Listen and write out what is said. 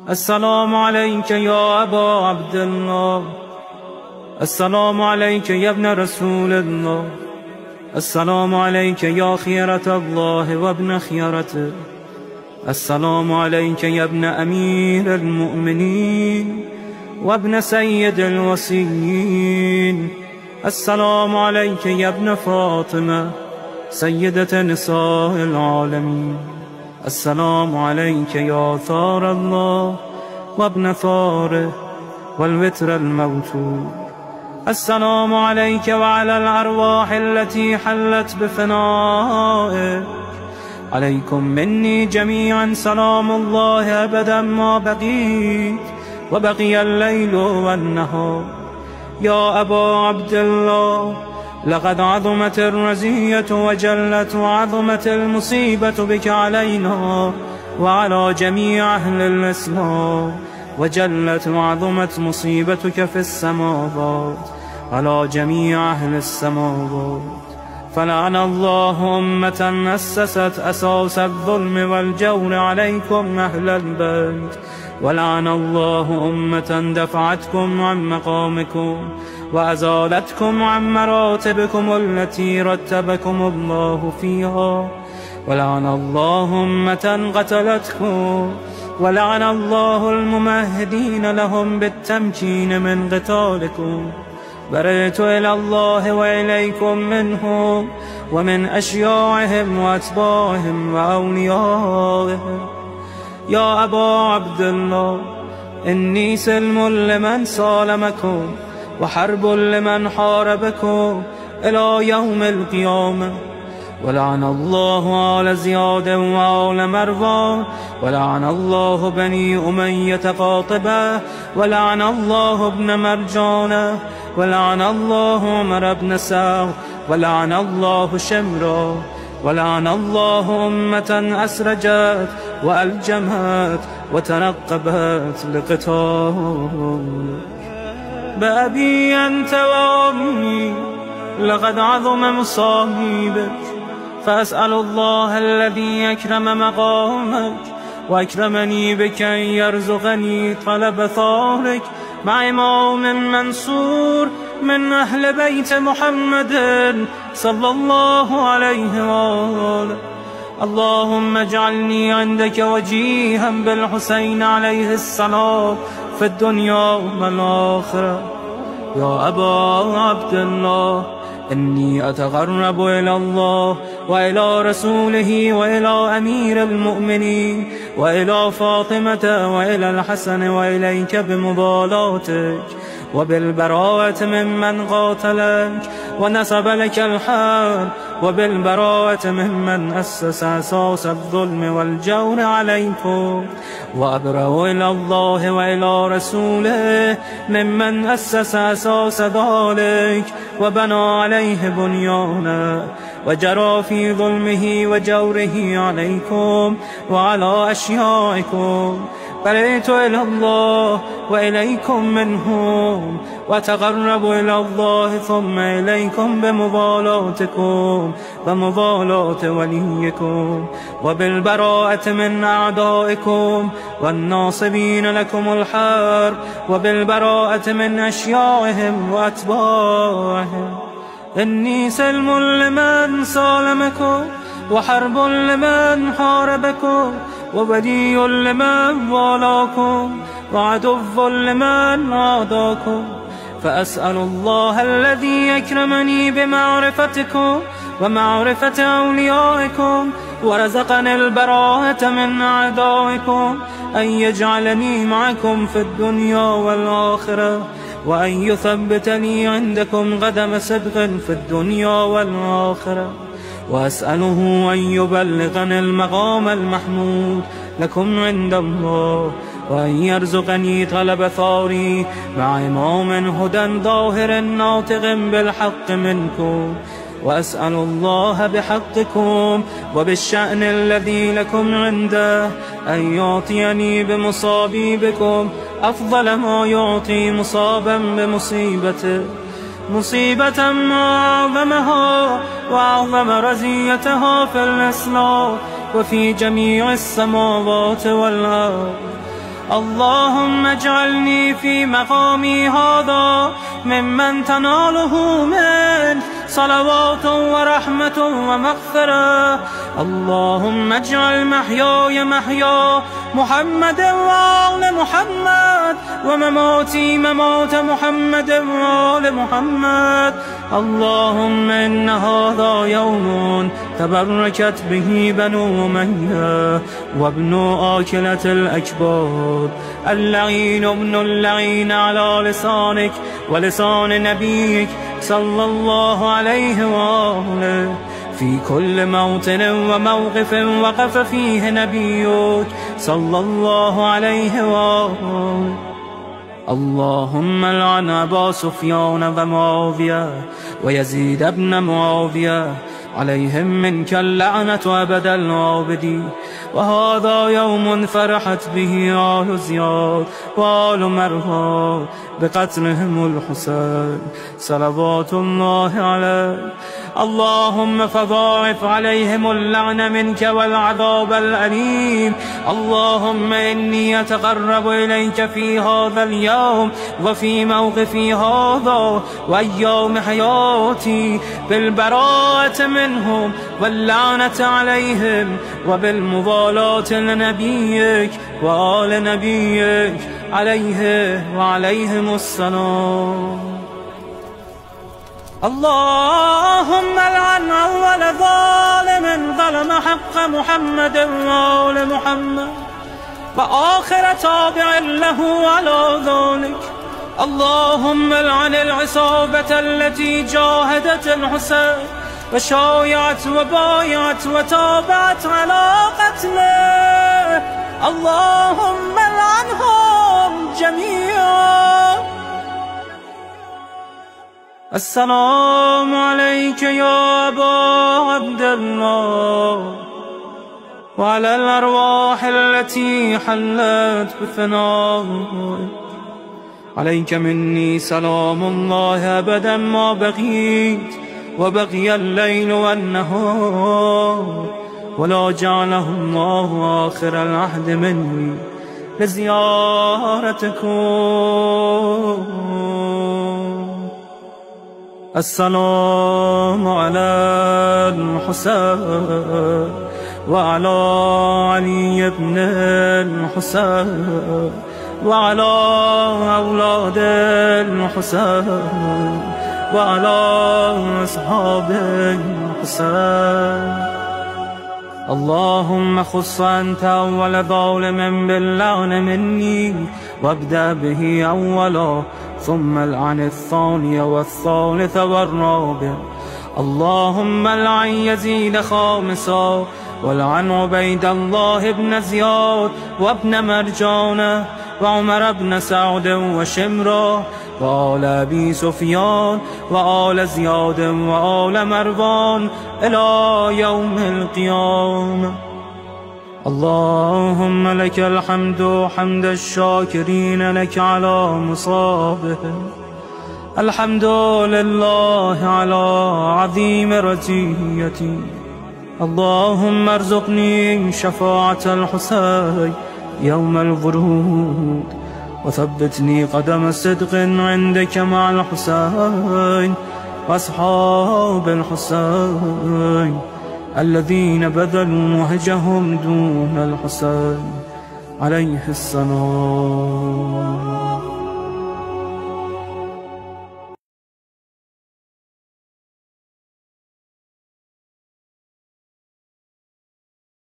السلام عليك يا أبا عبد الله. السلام عليك يا ابن رسول الله. السلام عليك يا خيرة الله وابن خيرته. السلام عليك يا ابن أمير المؤمنين وابن سيد الوصيين. السلام عليك يا ابن فاطمة سيدة نساء العالمين. السلام عليك يا ثار الله وابن ثاره والوتر الموتور. السلام عليك وعلى الأرواح التي حلت بفنائك. عليكم مني جميعا سلام الله أبدا ما بقيت وبقي الليل والنهار. يا أبا عبد الله، لقد عظمت الرزية وجلت وعظمت المصيبة بك علينا وعلى جميع أهل الإسلام، وجلت وعظمت مصيبتك في السماوات على جميع أهل السماوات. فلعن الله أمة أسست أساس الظلم والجور عليكم أهل البيت، ولعن الله أمة دفعتكم عن مقامكم وأزالتكم عن مراتبكم التي رتبكم الله فيها، ولعن الله أمة قتلتكم، ولعن الله الممهدين لهم بالتمكين من قتالكم. برئت إلى الله وإليكم منهم ومن أشياعهم وأتباعهم وأوليائهم. يا أبا عبد الله، إني سلم لمن سالمكم وحرب لمن حاربكم إلى يوم القيامة. ولعن الله آل زياد وآل مروان، ولعن الله بني أمية قاطبة، ولعن الله ابن مرجانة، ولعن الله عمر بن سعد، ولعن الله شمرا، ولعن الله أمة أسرجت وألجمت وتنقبت لقتال. بأبي أنت وأمي لقد عظم مصائبك، فأسأل الله الذي أكرم مقامك وأكرمني بك أن يرزقني طلب ثارك مع إمام منصور من أهل بيت محمد صلى الله عليه وآله. اللهم اجعلني عندك وجيها بالحسين عليه السلام في الدنيا والآخرة. يا أبا عبد الله، إني أتقرب إلى الله وإلى رسوله وإلى أمير المؤمنين وإلى فاطمة وإلى الحسن وإليك بمبالاتك وبالبراءة ممن قاتلك ونسب لك الحرب، وبالبراءة ممن أسس أساس الظلم والجور عليكم، وأبرأ إلى الله وإلى رسوله ممن أسس أساس ذلك وبنى عليه بنيانا وجرى في ظلمه وجوره عليكم وعلى أشيائكم. برئت إلى الله وإليكم منهم، وتقرب إلى الله ثم إليكم بمبالاتكم ومبالاة وليكم، وبالبراءة من أعدائكم والناصبين لكم الحرب، وبالبراءة من أشيائهم وأتباعهم. إني سلم لمن سالمكم وحرب لمن حاربكم وولي لمن والاكم وعدو لمن عاداكم. فأسأل الله الذي أكرمني بمعرفتكم ومعرفة أوليائكم ورزقني البراءة من أعدائكم أن يجعلني معكم في الدنيا والآخرة، وأن يثبتني عندكم قدم صدق في الدنيا والآخرة. وأسأله أن يبلغني المقام المحمود لكم عند الله، وأن يرزقني طلب ثاري مع إمام هدى ظاهر ناطق بالحق منكم. وأسأل الله بحقكم وبالشأن الذي لكم عنده أن يعطيني بمصابي بكم أفضل ما يعطي مصابا بمصيبته، مصيبة ما أعظمها وأعظم رزيتها في الإسلام وفي جميع السماوات والأرض. اللهم اجعلني في مقامي هذا ممن تناله منك صلوات ورحمة ومغفرة. اللهم اجعل محياي محيا محمد وآل محمد، ومماتي ممات محمد وآل محمد. اللهم إن هذا يوم تبركت به بنو أمية وابن آكلة الأكباد، اللعين ابن اللعين على لسانك ولسان نبيك صلى الله عليه وآله، في كل موطن وموقف وقف فيه نبيك صلى الله عليه وآله. اللهم لعن أبا سفيان ومعاوية ويزيد بن معاوية، عليهم منك اللعنة أبد الآبدين. وهذا يوم فرحت به آل زياد وآل مروان بقتلهم الحسين صلوات الله عليه. اللهم فضاعف عليهم اللعن منك والعذاب الأليم. اللهم إني أتقرب إليك في هذا اليوم وفي موقفي هذا وأيام حياتي بالبراءة منهم واللعنة عليهم وبالموالاة لنبيك وآل نبيك عليه وعليهم السلام. اللهم لعن أول ظالم ظلم حق محمد وآل محمد، وآخر تابع له على ذلك. اللهم لعن العصابة التي جاهدت الحسين وشايعت وبايعت وتابعت على قتله. اللهم لعنهم جميعا. السلام عليك يا أبا عبد الله، وعلى الأرواح التي حلت بفنائك. عليك مني سلام الله أبدا ما بقيت وبقي الليل والنهار، ولا جعله الله آخر العهد مني لزيارتكم. السلام على الحسين وعلى علي بن الحسين وعلى أولاد الحسين وعلى أصحاب الحسين. اللهم خص أنت أول ظالم باللعن مني، وابدأ به أولا ثم العن الثاني والثالث والرابع. اللهم لعن يزيد خامسا، ولعن عبيد الله بن زياد وابن مرجانة وعمر بن سعد وشمرة وآل أبي سفيان وآل زياد وآل مروان إلى يوم القيامة. اللهم لك الحمد حمد الشاكرين لك على مصابهم. الحمد لله على عظيم رزيتي. اللهم ارزقني شفاعة الحسين يوم الورود، وثبتني قدم صدق عندك مع الحسين وأصحاب الحسين الذين بذلوا وهجهم دون الحسين عليه السلام.